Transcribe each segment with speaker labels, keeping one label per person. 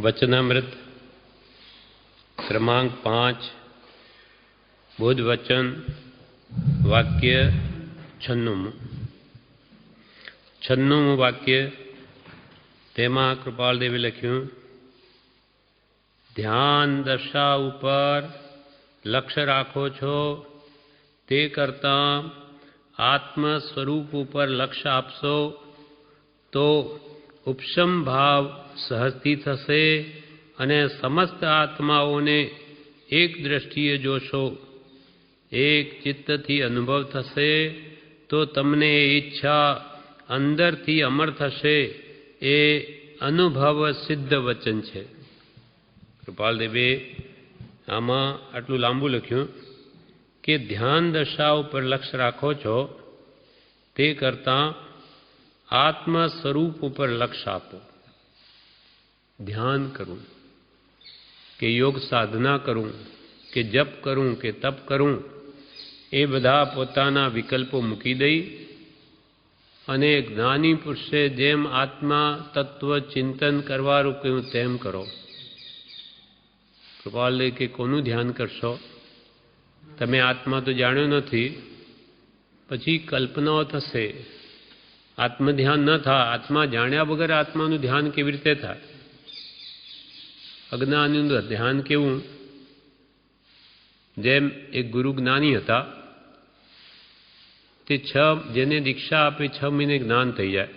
Speaker 1: वचनामृत क्रमांक 5 बुध वचन वाक्य 96 वाक्य तेमा कृपालदेवे लख्યું ધ્યાન દશા ઉપર લક્ષ્ય રાખો છો તે કરતાં આત્મ સ્વરૂપ ઉપર લક્ષ્ય આપશો તો ઉપશમ ભાવ સહજથી થશે અને સમસ્ત આત્માઓને એક દ્રષ્ટિએ જોશો, એક ચિત્તથી અનુભવ થશે તો તમને ઈચ્છા અંદરથી અમર થશે. એ અનુભવ સિદ્ધ વચન છે. કૃપાલદેવે આમાં આટલું લાંબુ લખ્યું કે ધ્યાન દશા ઉપર લક્ષ્ય રાખો છો તે કરતાં આત્મ સ્વરૂપ ઉપર લક્ષ્ય આપો. ધ્યાન કરું કે યોગ સાધના કરું કે જપ કરું કે તપ કરું એ બધા પોતાના વિકલ્પો મૂકી દઈ અને જ્ઞાની પુરુષે જેમ આત્મા તત્વ ચિંતન કરવાનું કહ્યું તેમ કરો. કૃપાલે કે કોનું ધ્યાન કરશો? તમે આત્મા તો જાણ્યો નથી, પછી કલ્પનાઓ થશે. આત્મધ્યાન ન થાય. આત્મા જાણ્યા વગર આત્માનું ધ્યાન કેવી રીતે થાય? અજ્ઞાનીનું ધ્યાન કેવું? જેમ એક ગુરુ જ્ઞાની હતા, તે જેને દીક્ષા આપે 6 મહિને જ્ઞાન થઈ જાય.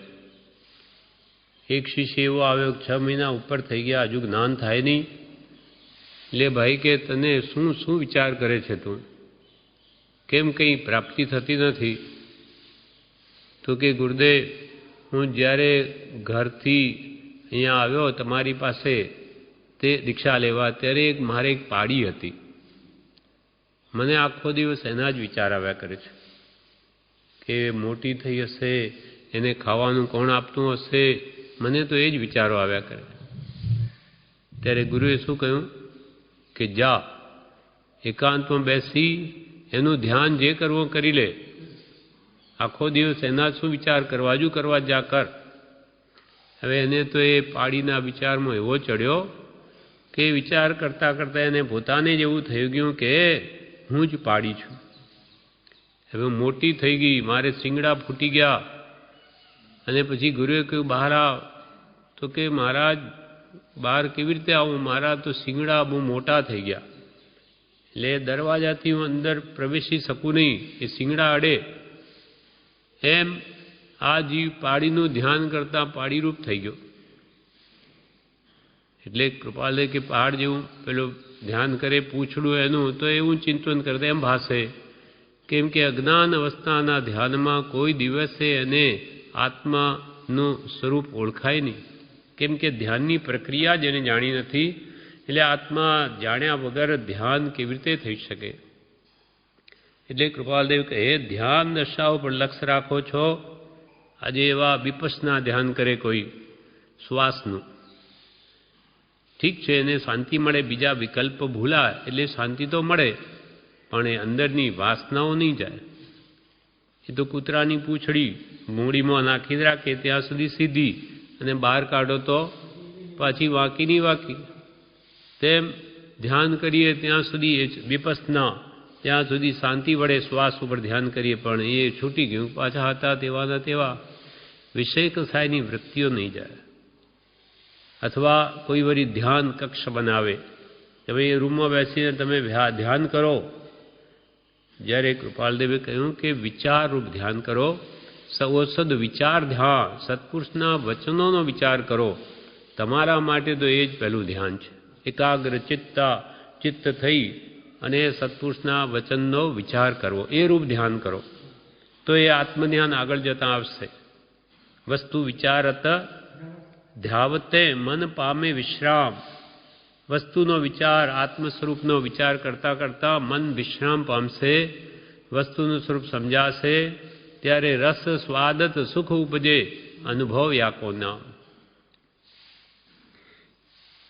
Speaker 1: એક શિષ્ય એવો આવ્યો 6 મહિના ઉપર થઈ ગયા, હજુ જ્ઞાન થાય નહીં. એટલે ભાઈ કે તને શું વિચાર કરે છે તું? કેમ કંઈ પ્રાપ્તિ થતી નથી? તો કે ગુરુદેવ, હું જ્યારે ઘરથી અહીંયા આવ્યો તમારી પાસે તે દીક્ષા લેવા, ત્યારે મારે એક પાડી હતી. મને આખો દિવસ એના જ વિચાર આવ્યા કરે છે કે મોટી થઈ હશે, એને ખાવાનું કોણ આપતું હશે. મને તો એ જ વિચારો આવ્યા કરે. ત્યારે ગુરુએ શું કહ્યું કે જા એકાંતમાં બેસી એનું ધ્યાન જે કરવું કરી લે. આખો દિવસ એના શું વિચાર કરવા હજુ કરવા જા કર. હવે એને તો એ પાડીના વિચારમાં એવો ચડ્યો કે વિચાર કરતાં કરતાં એને પોતાને જ એવું થઈ ગયું કે હું જ પાડી છું. હવે મોટી થઈ ગઈ, મારે શિંગડા ફૂટી ગયા. અને પછી ગુરુએ કહ્યું બહાર આવ. તો કે મહારાજ બહાર કેવી રીતે આવું? મારા તો શિંગડા બહુ મોટા થઈ ગયા, એટલે દરવાજાથી હું અંદર પ્રવેશી શકું નહીં, એ શિંગડા અડે. એમ આ જીવ પાડીનું ધ્યાન કરતાં પાડીરૂપ થઈ ગયો. એટલે કૃપાલે કે પહાડ જેવું પેલું ધ્યાન કરે પૂછડું એનું, તો એવું ચિંતન કરતા એમ ભાસે. કેમ કે અજ્ઞાન અવસ્થાના ધ્યાનમાં કોઈ દિવસે એને આત્માનું સ્વરૂપ ઓળખાય નહીં. કેમ કે ધ્યાનની પ્રક્રિયા જેને જાણી નથી, એટલે આત્મા જાણ્યા વગર ધ્યાન કેવી રીતે થઈ શકે? એટલે કૃપાલદેવ કહે ધ્યાન દશા ઉપર લક્ષ્ય રાખો છો. આજે એવા વિપસના ધ્યાન કરે કોઈ શ્વાસનું, ઠીક છે, એને શાંતિ મળે, બીજા વિકલ્પ ભૂલાય એટલે શાંતિ તો મળે, પણ એ અંદરની વાસનાઓ નહીં જાય. એ તો કૂતરાની પૂંછડી મૂડીમાં નાખી રાખે ત્યાં સુધી સીધી, અને બહાર કાઢો તો પાછી વાંકીની વાંકી. તેમ ધ્યાન કરીએ ત્યાં સુધી એ વિપસના, ત્યાં સુધી શાંતિ વડે શ્વાસ ઉપર ધ્યાન કરીએ, પણ એ છૂટી ગયું, પાછા હતા તેવાના તેવા. વિષય કસાયની વૃત્તિઓ નહીં જાય. અથવા કોઈ વળી ધ્યાન કક્ષ બનાવે કે ભાઈ એ રૂમમાં બેસીને તમે ધ્યાન કરો. જ્યારે કૃપાલદેવે કહ્યું કે વિચારરૂપ ધ્યાન કરો, સૌસદ વિચાર ધ્યાન, સત્પુરુષના વચનોનો વિચાર કરો. તમારા માટે તો એ જ પહેલું ધ્યાન છે. એકાગ્ર ચિત્ત થઈ અને સત્પુરુષના વચનનો વિચાર કરવો, એ રૂપ ધ્યાન કરો તો એ આત્મધ્યાન આગળ જતાં આવશે. વસ્તુ વિચારત ધ્યાવતે મન પામે વિશ્રામ. વસ્તુનો વિચાર, આત્મ સ્વરૂપનો વિચાર કરતાં કરતાં મન વિશ્રામ પામશે, વસ્તુનું સ્વરૂપ સમજાશે. ત્યારે રસ સ્વાદત સુખ ઉપજે, અનુભવ યાકો નામ.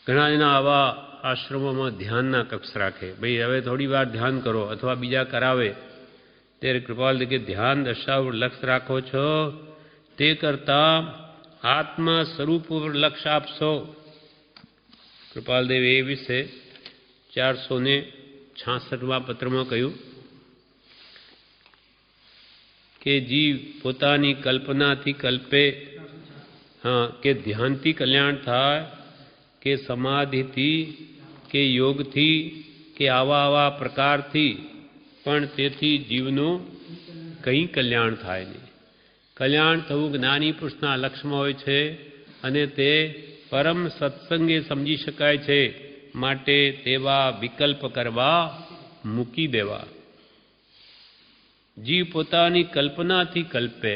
Speaker 1: ઘણા એના આવા આશ્રમોમાં ધ્યાનના કક્ષ રાખે. ભાઈ હવે થોડી વાર ધ્યાન કરો, અથવા બીજા કરાવે. ત્યારે કૃપાલ કે ધ્યાન દશા ઉપર લક્ષ્ય રાખો છો તે કરતાં આત્મા સ્વરૂપ ઉપર લક્ષ્ય આપશો કૃપાલદેવ એ વિશે 466મા પત્રમાં કહ્યું કે જીવ પોતાની કલ્પનાથી કલ્પે કે ધ્યાનથી કલ્યાણ થાય કે સમાધિથી કે યોગથી કે આવા પ્રકારથી પણ તેથી જીવનું કંઈ કલ્યાણ થાય નહીં. કલ્યાણ થવું જ્ઞાની પુરુષના લક્ષ્યમાં હોય છે અને તે પરમ સત્સંગે સમજી શકાય છે. માટે તેવા વિકલ્પ કરવા મૂકી દેવા. જીવ પોતાની કલ્પનાથી કલ્પે,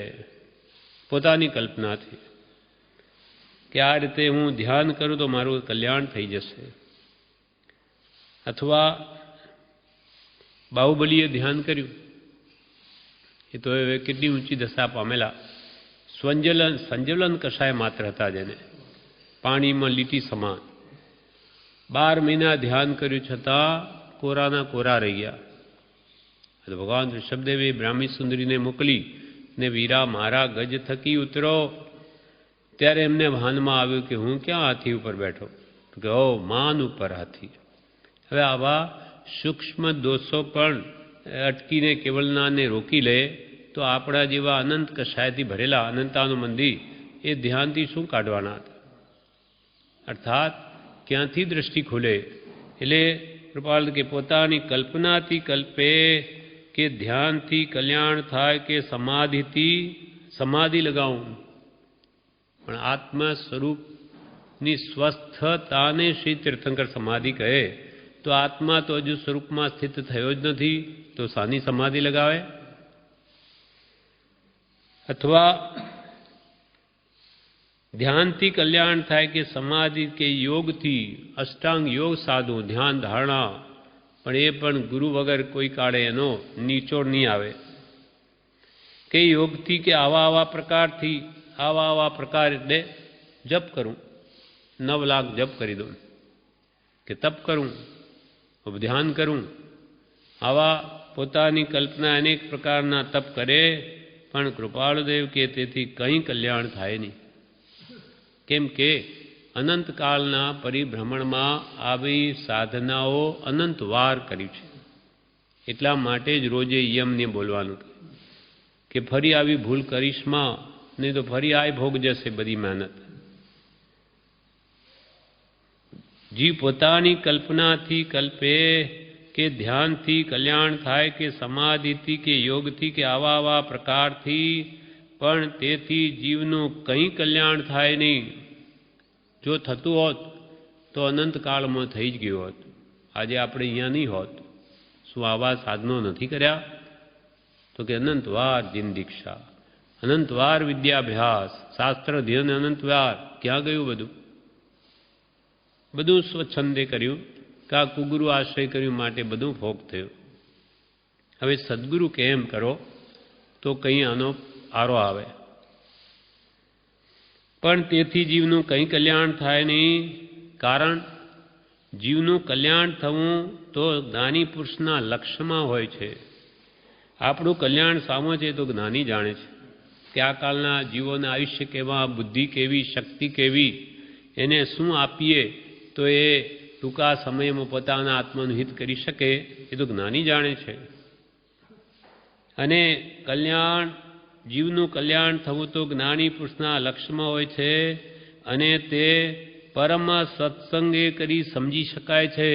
Speaker 1: પોતાની કલ્પનાથી કે આ રીતે હું ધ્યાન કરું તો મારું કલ્યાણ થઈ જશે. અથવા બાહુબલીએ ધ્યાન કર્યું, એ તો હવે કેટલી ઊંચી દશા પામેલા. સંજ્વલન કશાય માત્ર હતા, જેને પાણીમાં લીટી સમાન 12 મહિના ધ્યાન કર્યું છતાં કોરાના કોરા રહી ગયા. ભગવાન ઋષભદેવે બ્રાહ્મી સુંદરીને મોકલી ને વીરા મારા ગજ થકી ઉતરો. ત્યારે એમને ભાનમાં આવ્યું કે હું ક્યાં હાથી ઉપર બેઠો, કે ઓ માન ઉપર હાથી. હવે આવા સૂક્ષ્મ દોષો પણ અટકીને કેવલનાને રોકી લે તો આપણા જેવા અનંત કશાયથી ભરેલા અનંતાનું મંદિર એ ધ્યાનથી શું કાઢવાના હતા. અર્થાત ક્યાંથી દ્રષ્ટિ ખુલે. એટલે કૃપાલ કે પોતાની કલ્પનાથી કલ્પે કે ધ્યાનથી કલ્યાણ થાય કે સમાધિથી સમાધિ લગાવું. પણ આત્મ સ્વરૂપની સ્વસ્થતાને શ્રી તીર્થંકર સમાધિ કહે તો આત્મા તો હજુ સ્વરૂપમાં સ્થિત થયો જ નથી, તો શાની સમાધિ લગાવે. અથવા ધ્યાનથી કલ્યાણ થાય કે સમાધિ કે યોગથી અષ્ટાંગ યોગ સાધુ ધ્યાન ધારણા, પણ એ પણ ગુરુ વગર કોઈ કાળે એનો નીચોડ નહીં આવે. કે યોગથી કે આવા પ્રકારથી આવા પ્રકાર એટલે જપ કરું, 9 લાખ જપ કરી દઉં, કે તપ કરું, ધ્યાન કરું. આવા પોતાની કલ્પના અનેક પ્રકારના તપ કરે, પણ કૃપાળુદેવ કે તેથી કંઈ કલ્યાણ થાય નહીં. કેમ કે અનંતકાળના પરિભ્રમણમાં આવી સાધનાઓ અનંત વાર કરી છે. એટલા માટે જ રોજે યમને બોલવાનું કે ફરી આવી ભૂલ કરીશમાં, નહીં તો ફરી આ ભોગ જશે બધી મહેનત. જીવ પોતાની કલ્પનાથી કલ્પે કે ધ્યાનથી કલ્યાણ થાય કે સમાધિથી કે યોગથી કે આવા પ્રકારથી, પણ તેથી જીવનું કંઈ કલ્યાણ થાય નહીં. જો થતું હોત તો અનંતકાળમાં થઈ જ ગયું હોત. આજે આપણે અહીંયા નહીં હોત. શું આવા સાધનો નથી કર્યા? તો કે અનંતવાર જીન દીક્ષા, અનંતવાર વિદ્યાભ્યાસ, શાસ્ત્ર ધ્યાન અનંતવાર. ક્યાં ગયું બધું? બધું સ્વચ્છંદે કર્યું, કા કુગુરુ આશ્રય કર્યું, માટે બધું ભોગ થયું. હવે સદગુરુ કેમ કરો તો કંઈ આનો આરો આવે. પણ તેથી જીવનું કંઈ કલ્યાણ થાય નહીં. કારણ જીવનું કલ્યાણ થવું તો જ્ઞાની પુરુષના લક્ષ્યમાં હોય છે. આપણું કલ્યાણ સામો છે તો જ્ઞાની જાણે છે કે આ કાળના જીવોને આયુષ્ય કેવા, બુદ્ધિ કેવી, શક્તિ કેવી, એને શું આપીએ તો એ ટૂંકા સમયમાં પોતાના આત્માનું હિત કરી શકે, એ તો જ્ઞાની જાણે છે. અને કલ્યાણ જીવનું કલ્યાણ થવું તો જ્ઞાની પુરુષના લક્ષ્યમાં હોય છે, અને તે પરમ સત્સંગે કરી સમજી શકાય છે.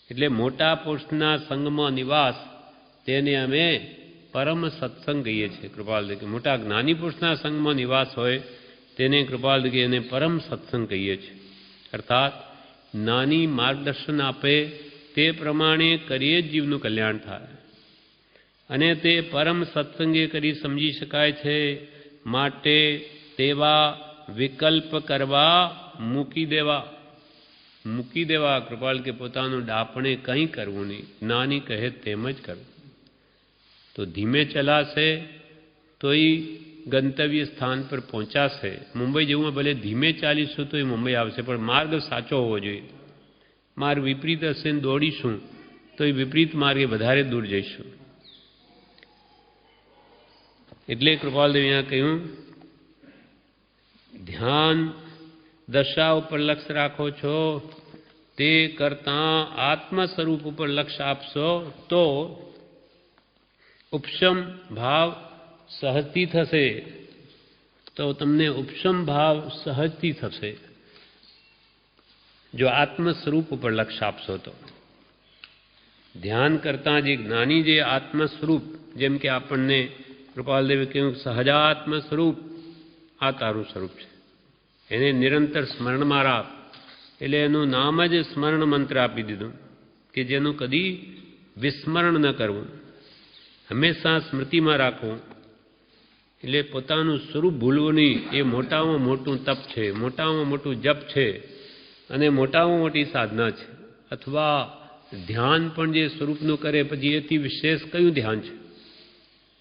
Speaker 1: એટલે મોટા પુરુષના સંગમાં નિવાસ, તેને અમે પરમ સત્સંગ કહીએ છીએ. કૃપાલ કે મોટા જ્ઞાની પુરુષના સંગમાં નિવાસ હોય તેને કૃપાલ કે એને પરમ સત્સંગ કહીએ છીએ. અર્થાત નાની માર્ગદર્શન આપે તે પ્રમાણે કરીએ જ જીવનું કલ્યાણ થાય, અને તે પરમ સત્સંગે કરી સમજી શકાય છે. માટે તેવા વિકલ્પ કરવા મૂકી દેવા. કૃપાલ કે પોતાનું ડાપણે કંઈ કરવું નહીં, નાની કહે તેમ જ કરવું. તો ધીમે ચલાશે તો એ ગંતવ્ય સ્થાન પર પહોંચાશે. મુંબઈ જેવું ભલે ધીમે ચાલીશું તો એ મુંબઈ આવશે, પણ માર્ગ સાચો હોવો જોઈએ. માર્ગ વિપરીત હશે ને દોડીશું તો એ વિપરીત માર્ગે વધારે દૂર જઈશું. એટલે કૃપાલદેવ અહીંયા કહ્યું દશા ઉપર લક્ષ્ય રાખો છો તે કરતાં આત્મ સ્વરૂપ ઉપર લક્ષ્ય આપશો તો ઉપશમ ભાવ સહજથી થશે. તો તમને ઉપશમ ભાવ સહજથી થશે જો આત્મ સ્વરૂપ ઉપર લક્ષ્ય આપશો તો. ધ્યાન કરતાં જે જ્ઞાની જે આત્મ સ્વરૂપ, જેમ કે આપણને કૃપાલદેવે કહ્યું સહજાત્મ સ્વરૂપ આ તારું સ્વરૂપ છે, એને નિરંતર સ્મરણમાં રાખ. એટલે એનું નામ જ સ્મરણ મંત્ર આપી દીધું કે જેનું કદી વિસ્મરણ ન કરવું, હંમેશા સ્મૃતિમાં રાખવું. એટલે પોતાનું સ્વરૂપ ભૂલવું નહીં. એ મોટામાં મોટું તપ છે, મોટામાં મોટું જપ છે અને મોટામાં મોટી સાધના છે. અથવા ધ્યાન પણ જે સ્વરૂપનું કરે પછી એથી વિશેષ કયું ધ્યાન છે?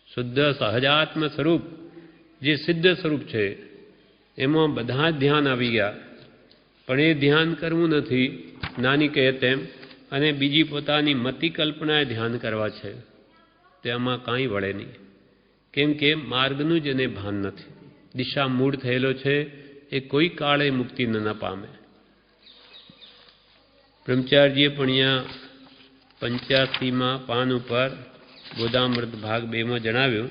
Speaker 1: શુદ્ધ સહજાત્મ સ્વરૂપ જે સિદ્ધ સ્વરૂપ છે એમાં બધા જ ધ્યાન આવી ગયા, પણ એ ધ્યાન કરવું નથી નાની કહે તેમ, અને બીજી પોતાની મતિ કલ્પનાએ ધ્યાન કરવા છે. તેમાં કાંઈ વળે નહીં, કેમ કે માર્ગનું જ એને ભાન નથી. દિશા મૂળ થયેલો છે એ કોઈ કાળે મુક્તિ ન પામે. બ્રહ્મચારીજીએ પણ અહીંયા 85માં પાન ઉપર બોધામૃત ભાગ 2માં જણાવ્યું,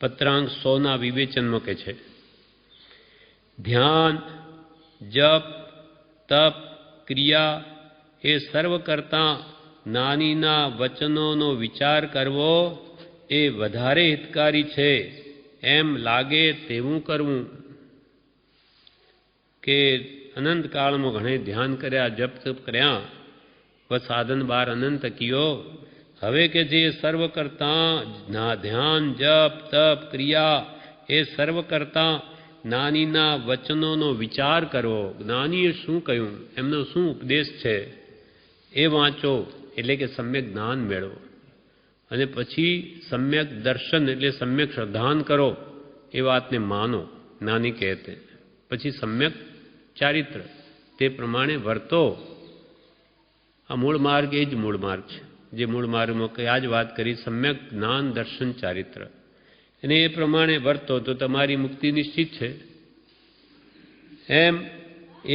Speaker 1: પત્રાંક 100ના વિવેચનમાં કે છે ધ્યાન, જપ, તપ, ક્રિયા એ સર્વ કરતાં નાનીના વચનોનો વિચાર કરવો એ વધારે હિતકારી છે એમ લાગે તેવું કરવું. કે અનંત કાળમાં ઘણે ધ્યાન કર્યા, જપ તપ કર્યા, બસ સાધન બાર અનંત કિયો. હવે કે જે સર્વ કરતાં ધ્યાન, જપ, તપ, ક્રિયા એ સર્વ કરતાં જ્ઞાનીના વચનોનો વિચાર કરવો. જ્ઞાનીએ શું કહ્યું, એમનો શું ઉપદેશ છે એ વાંચો, એટલે કે સમ્યક જ્ઞાન મેળવો. અને પછી સમ્યક દર્શન એટલે સમ્યક શ્રદ્ધાન કરો, એ વાતને માનો નાની કહેતે. પછી સમ્યક ચારિત્ર તે પ્રમાણે વર્તો. આ મૂળ માર્ગ એ જ મૂળ માર્ગ છે, જે મૂળ માર્ગમાં આ જ વાત કરી, સમ્યક જ્ઞાન દર્શન ચારિત્ર. અને એ પ્રમાણે વર્તો તો તમારી મુક્તિ નિશ્ચિત છે. એમ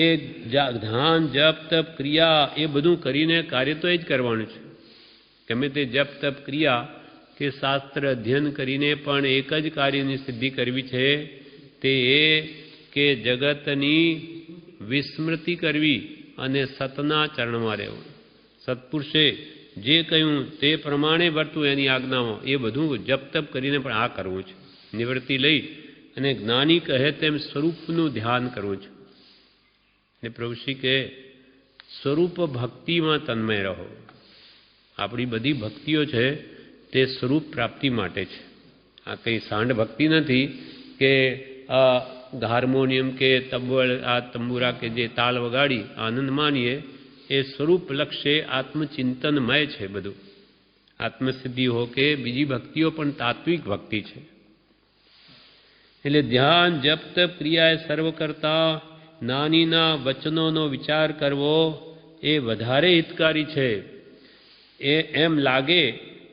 Speaker 1: એ ધ્યાન, જપ, તપ, ક્રિયા એ બધું કરીને કાર્ય તો એ જ કરવાનું છે. ગમે તે જપ, તપ, ક્રિયા કે શાસ્ત્ર અધ્યયન કરીને પણ એક જ કાર્યની સિદ્ધિ કરવી છે, તે એ કે જગતની વિસ્મૃતિ કરવી અને સતના ચરણમાં રહેવું. સત્પુરુષે જે કહ્યું તે પ્રમાણે વર્તું એની આજ્ઞામાં, એ બધું જપ તપ કરીને પણ આ કરવું છે. નિવૃત્તિ લઈ અને જ્ઞાની કહે તેમ સ્વરૂપનું ધ્યાન કરવું છે. ને પ્રભુશ્રી કહે સ્વરૂપ ભક્તિમાં તન્મય રહો. આપણી બધી ભક્તિઓ છે તે સ્વરૂપ પ્રાપ્તિ માટે છે. આ કંઈ સાંડ ભક્તિ નથી કે હાર્મોનિયમ કે તબલ, આ તંબુરા કે જે તાલ વગાડી આનંદ માનીએ. એ સ્વરૂપ લક્ષ્ય આત્મચિંતનમય છે બધું. આત્મસિદ્ધિ હો કે બીજી ભક્તિઓ પણ તાત્વિક ભક્તિ છે. એટલે ધ્યાન, જપ, તપ, ક્રિયા એ સર્વ કરતા નાનીના વચનોનો વિચાર કરવો એ વધારે હિતકારી છે એ એમ લાગે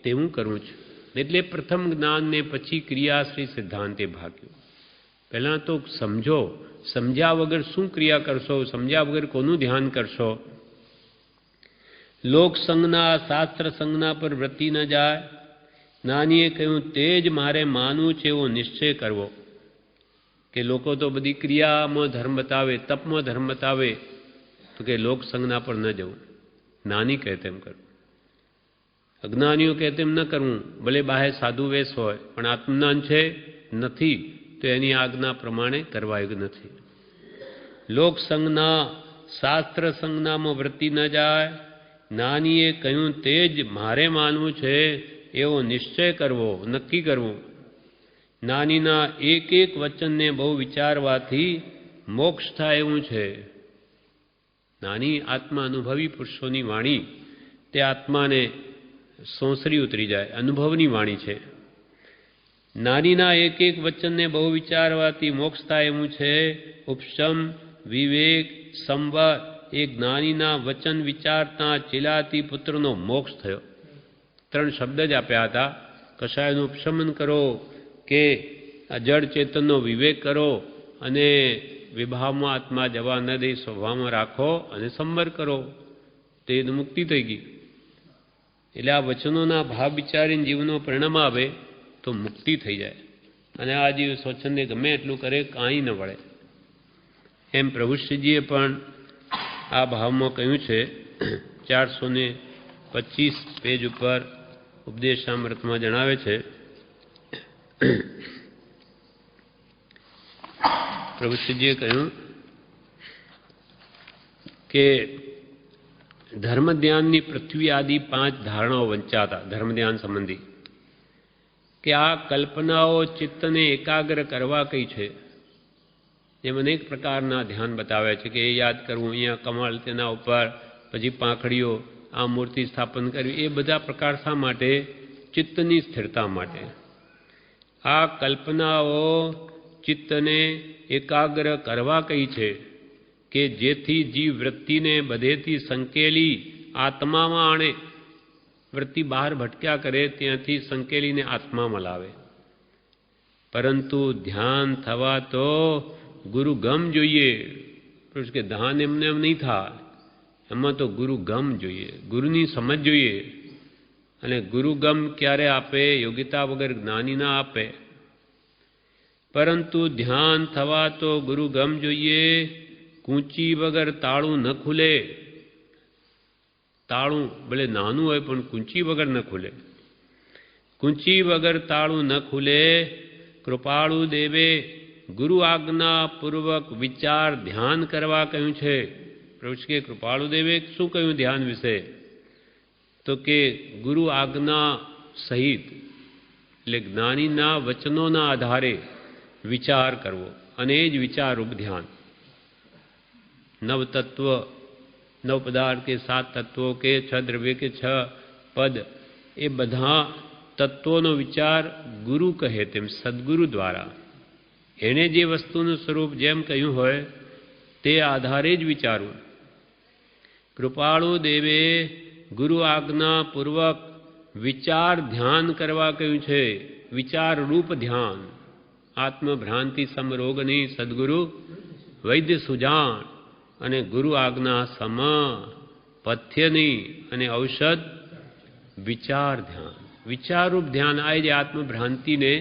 Speaker 1: તેવું કરવું છે. એટલે પ્રથમ જ્ઞાનને પછી ક્રિયાશ્રી સિદ્ધાંતે ભાગ્યું. પહેલાં તો સમજો, સમજ્યા વગર શું ક્રિયા કરશો, સમજ્યા વગર કોનું ધ્યાન કરશો. લોક સંજ્ઞા, શાસ્ત્ર સંજ્ઞા પર વૃત્તિ ન જાય. નાનીએ કહ્યું તે જ મારે માનવું છે એવો નિશ્ચય કરવો. કે લોકો તો બધી ક્રિયામાં ધર્મ બતાવે, તપમાં ધર્મ બતાવે, તો કે લોક સંજ્ઞા પર ન જવું. નાની કહે તેમ કરવું. અજ્ઞાનીઓ કહે તેમ ન કરવું. ભલે બાહે સાધુ વેશ હોય પણ આત્મજ્ઞાન છે નથી, તો એની આજ્ઞા પ્રમાણે કરવાયું નથી. લોક સંજ્ઞા, શાસ્ત્ર સંજ્ઞામાં વૃત્તિ ન જાય. નાનીએ કહ્યું તે જ મારે માનવું છે એવો નિશ્ચય કરવો, નક્કી કરવું. નાનીના એક એક વચનને બહુ વિચારવાથી મોક્ષ થાય એવું છે. નાની આત્મા અનુભવી પુરુષોની વાણી તે આત્માને સોંસરી ઉતરી જાય, અનુભવની વાણી છે. નાનીના એક એક વચનને બહુ વિચારવાથી મોક્ષ થાય એવું છે. ઉપશમ, વિવેક, સંવર એ જ્ઞાનીના વચન વિચારતા ચિલાતી પુત્રનો મોક્ષ થયો. 3 શબ્દ જ આપ્યા હતા. કશાયનું ઉપશમન કરો, કે જળ ચેતનનો વિવેક કરો અને વિભાવમાં આત્મા જવા ન દઈ સ્વભાવમાં રાખો અને સંવર કરો, તો એ મુક્તિ થઈ ગઈ. એટલે આ વચનોના ભાવ વિચારીને જીવનો પરિણામ આવે તો મુક્તિ થઈ જાય, અને આ જીવ સ્વચ્છંદે ગમે એટલું કરે કાંઈ ન વળે. એમ પ્રભુશ્રીજીએ પણ આ ભાવમાં કહ્યું છે. 425 પેજ ઉપર ઉપદેશામૃતમાં જણાવે છે, પ્રભુશ્રીજીએ કહ્યું કે ધર્મ ધ્યાનની પૃથ્વી આદિ 5 ધારણાઓ વંચાતા ધર્મ ધ્યાન સંબંધી, કે આ કલ્પનાઓ ચિત્તને એકાગ્ર કરવા કઈ છે. જેમ અનેક પ્રકારના ધ્યાન બતાવે છે કે એ યાદ કરવું, અહીંયા કમળ, તેના ઉપર પછી પાંખડીઓ, આ મૂર્તિ સ્થાપન કરવી, એ બધા પ્રકાર શા માટે? ચિત્તની સ્થિરતા માટે. આ કલ્પનાઓ ચિત્તને એકાગ્ર કરવા કઈ છે કે જેથી જીવ વૃત્તિને બધેથી સંકેલી આત્મામાં આણે. વૃત્તિ બહાર ભટક્યા કરે ત્યાંથી સંકેલીને આત્મામાં લાવે. પરંતુ ધ્યાન થવા તો ગુરુગમ જોઈએ. કે ધ્યાન એમને એમ નહીં થાય, એમાં તો ગુરુગમ જોઈએ, ગુરુની સમજ જોઈએ. અને ગુરુગમ ક્યારે આપે? યોગ્યતા વગર જ્ઞાની ના આપે. પરંતુ ધ્યાન થવા તો ગુરુગમ જોઈએ. કૂંચી વગર તાળું ન ખુલે. તાળું ભલે નાનું હોય પણ કૂંચી વગર ન ખુલે. કૂંચી વગર તાળું ન ખુલે. કૃપાળુ દેવે ગુરુ આજ્ઞા પૂર્વક વિચાર ધ્યાન કરવા કહ્યું છે. પ્રભુ કે કૃપાળુ દેવે શું કહ્યું ધ્યાન વિશે? તો કે ગુરુ આજ્ઞા સહિત, એટલે જ્ઞાનીના વચનોના આધારે વિચાર કરવો, અને એ જ વિચારરૂપ ધ્યાન. નવ તત્વ, નવ પદાર્થ કે 7 તત્વો કે 6 દ્રવ્ય કે 6 પદ, એ બધા તત્વોનો વિચાર ગુરુ કહે તેમ સદગુરુ દ્વારા એણે જે વસ્તુનું સ્વરૂપ જેમ કહ્યું હોય તે આધારે જ વિચારવું. કૃપાળુ દેવે ગુરુ આજ્ઞા પૂર્વક વિચાર ધ્યાન કરવા કહ્યું છે. વિચાર રૂપ ધ્યાન. આત્મભ્રાંતિ સમરોગની સદગુરુ વૈદ્ય સુજાણ, અને ગુરુ આજ્ઞા સમ પથ્યની અને ઔષધ વિચાર ધ્યાન. વિચારરૂપ ધ્યાન આ જે આત્મભ્રાંતિને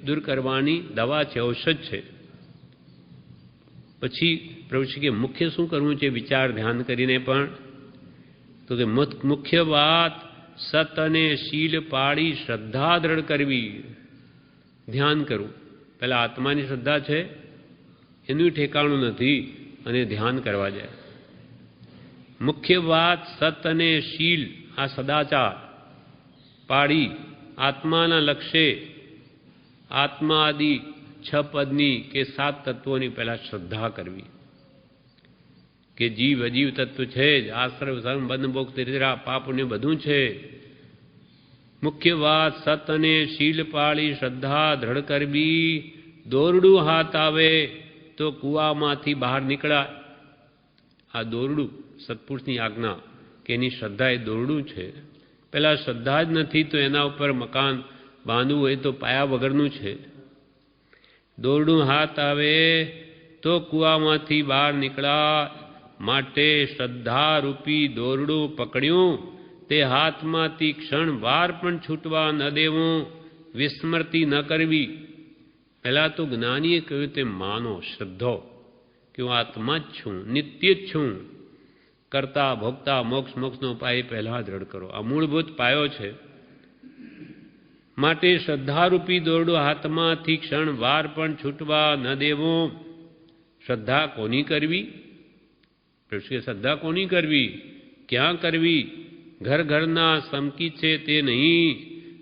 Speaker 1: દૂર કરવાની દવા છે, ઔષધ છે. પછી પ્રભુ કે મુખ્ય શું કરવું છે વિચાર ધ્યાન કરીને? પણ તો કે મુખ્ય વાત સત અને શીલ પાળી શ્રદ્ધા દ્રઢ કરવી. ધ્યાન કરવું, પહેલા આત્માની શ્રદ્ધા છે, એનું ઠેકાણું નથી, અને ધ્યાન કરવા જાય. મુખ્ય વાત સત અને શીલ, આ સદાચાર પાળી આત્માના લક્ષ્ય, આત્મા આદિ 6 પદની કે 7 તત્વોની પહેલા શ્રદ્ધા કરવી. કે જીવ અજીવ તત્વ છે જ, આશ્રય ધર્મ બંધ મોક્ષ તિર્જરા પાપ પુણ્ય બધું છે. મુખ્ય વાત સત અને શીલ પાળી શ્રદ્ધા દ્રઢ કરવી. દોરડું હાથ આવે તો કૂવામાંથી બહાર નીકળાય. આ દોરડું સત્પુરુષની આજ્ઞા કે એની શ્રદ્ધા એ દોરડું છે. પહેલાં શ્રદ્ધા જ નથી તો એના ઉપર મકાન બાંધવું હોય તો પાયા વગરનું છે. દોરડું હાથ આવે તો કૂવામાંથી બહાર નીકળાય. માટે શ્રદ્ધારૂપી દોરડું પકડ્યું તે હાથમાંથી ક્ષણ વાર પણ છૂટવા ન દેવું, વિસ્મૃતિ ન કરવી. પહેલાં તો જ્ઞાનીએ કહ્યું તે માનો, શ્રદ્ધો કે હું આત્મા જ છું, નિત્ય જ છું. કરતા ભોગતા મોક્ષ મોક્ષનો પાય પહેલાં દ્રઢ કરો. આ મૂળભૂત પાયો છે. માટે શ્રદ્ધારૂપી દોરડું હાથમાંથી ક્ષણ વાર પણ છૂટવા ન દેવું. શ્રદ્ધા કોની કરવી? શ્રદ્ધા કોની કરવી? ક્યાં કરવી? ઘર ઘરના સમકી છે તે નહીં,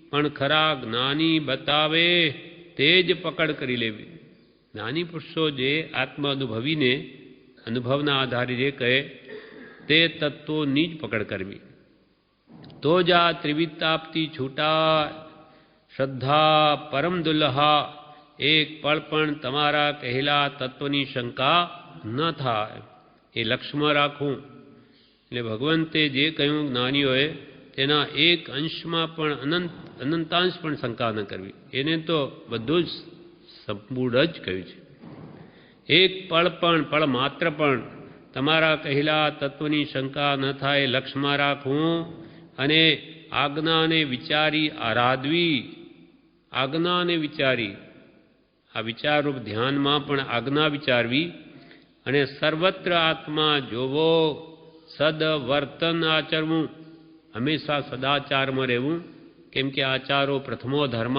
Speaker 1: પણ ખરા જ્ઞાની બતાવે તે જ પકડ કરી લેવી. જ્ઞાની પુરુષો જે આત્મ અનુભવીને અનુભવના આધારે જે કહે તે તત્વોની જ પકડ કરવી. તો જ આ ત્રિવિતાપથી છૂટા. શ્રદ્ધા પરમ દુલ્હા, એક પળ પણ તમારા કહેલા તત્વની શંકા ન થાય. એ લક્ષ્યમાં રાખવું. એટલે ભગવંતે જે કહ્યું જ્ઞાનીઓએ તેના એક અંશમાં પણ અનંતાંશ પણ શંકા ન કરવી. એને તો બધું જ સંપૂર્ણ જ કહ્યું છે. એક પળ માત્ર પણ તમારા કહેલા તત્વની શંકા ન થાય લક્ષ્યમાં રાખવું અને આજ્ઞાને વિચારી આરાધવી. આજ્ઞાને વિચારી, આ વિચારરૂપ ધ્યાનમાં પણ આજ્ઞા વિચારવી અને સર્વત્ર આત્મા જોવો, સદવર્તન આચરવું, હંમેશા સદાચારમાં રહેવું, કેમ કે આચારો પ્રથમો ધર્મ,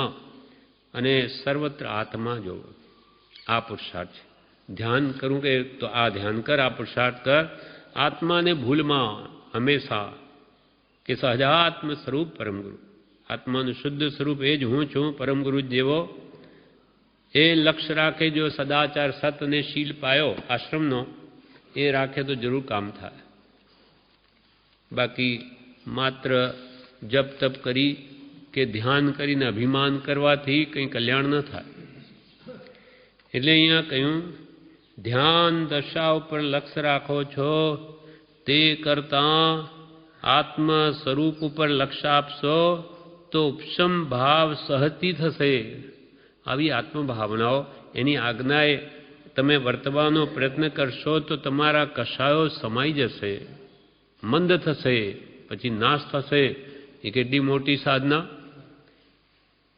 Speaker 1: અને સર્વત્ર આત્મા જોવો. આ પુરુષાર્થ છે. ધ્યાન કરું કે તો આ ધ્યાન કર, આ પુરુષાર્થ કર. આત્માને ભૂલમાં હંમેશા કે સહજાત્મ સ્વરૂપ પરમગુરુ, આત્માનું શુદ્ધ સ્વરૂપ એ જ હું છું, પરમગુરુ જેવો એ લક્ષ્ય રાખે. જો સદાચાર સત અને શીલ પાયો આશ્રમનો એ રાખે તો જરૂર કામ થાય. બાકી માત્ર જપ તપ કરી કે ધ્યાન કરીને અભિમાન કરવાથી કંઈ કલ્યાણ ન થાય. એટલે અહીંયા કહ્યું ધ્યાન દશા ઉપર લક્ષ્ય રાખો છો, તે કરતાં આત્મ સ્વરૂપ ઉપર લક્ષ્ય આપશો તો ઉપશમ ભાવ સહતી થશે. આવી આત્મભાવનાઓ એની આજ્ઞાએ તમે વર્તવાનો પ્રયત્ન કરશો તો તમારા કષાયો સમાઈ જશે, મંદ થશે, પછી નાશ થશે. એ કેટલી મોટી સાધના.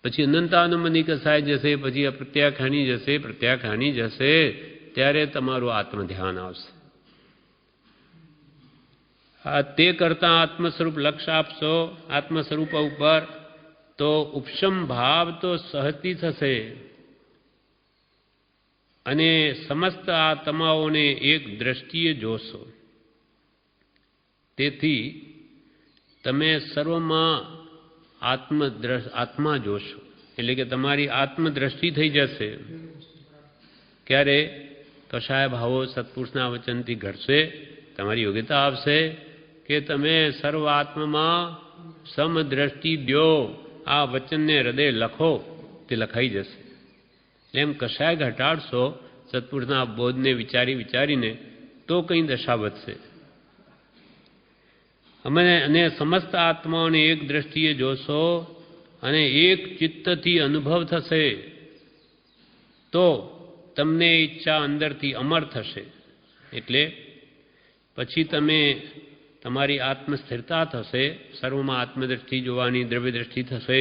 Speaker 1: પછી અનંતાનુમની કસાઈ જશે, પછી અપ્રત્યાખ્યાની જશે, પ્રત્યાખ્યાની જશે, ત્યારે તમારું આત્મધ્યાન આવશે. તે કરતાં આત્મ સ્વરૂપ લક્ષ્ય આપશો આત્મ સ્વરૂપ ઉપર તો ઉપશમ ભાવ તો સહતી થશે અને સમસ્ત આત્માઓને એક દ્રષ્ટિએ જોશો. તેથી તમે સર્વમાં આત્મા જોશો, એટલે કે તમારી આત્મદ્રષ્ટિ થઈ જશે. ક્યારે? કશાય ભાવો સત્પુરુષના વચનથી ઘટશે, તમારી યોગ્યતા આવશે કે તમે સર્વ આત્મામાં સમદ્રષ્ટિ દો. આ વચનને હૃદય લખો, તે લખાઈ જશે. એમ કશાય ઘટાડશો સત્પુરુષના બોધને વિચારીને તો કંઈ દશા વધશે. અને સમસ્ત આત્માઓને એક દ્રષ્ટિએ જોશો અને એક ચિત્તથી અનુભવ થશે તો તમને ઈચ્છા અંદરથી અમર થશે. એટલે પછી તમારી આત્મસ્થિરતા થશે, સર્વમાં આત્મદ્રષ્ટિ જોવાની દ્રવ્ય દ્રષ્ટિ થશે.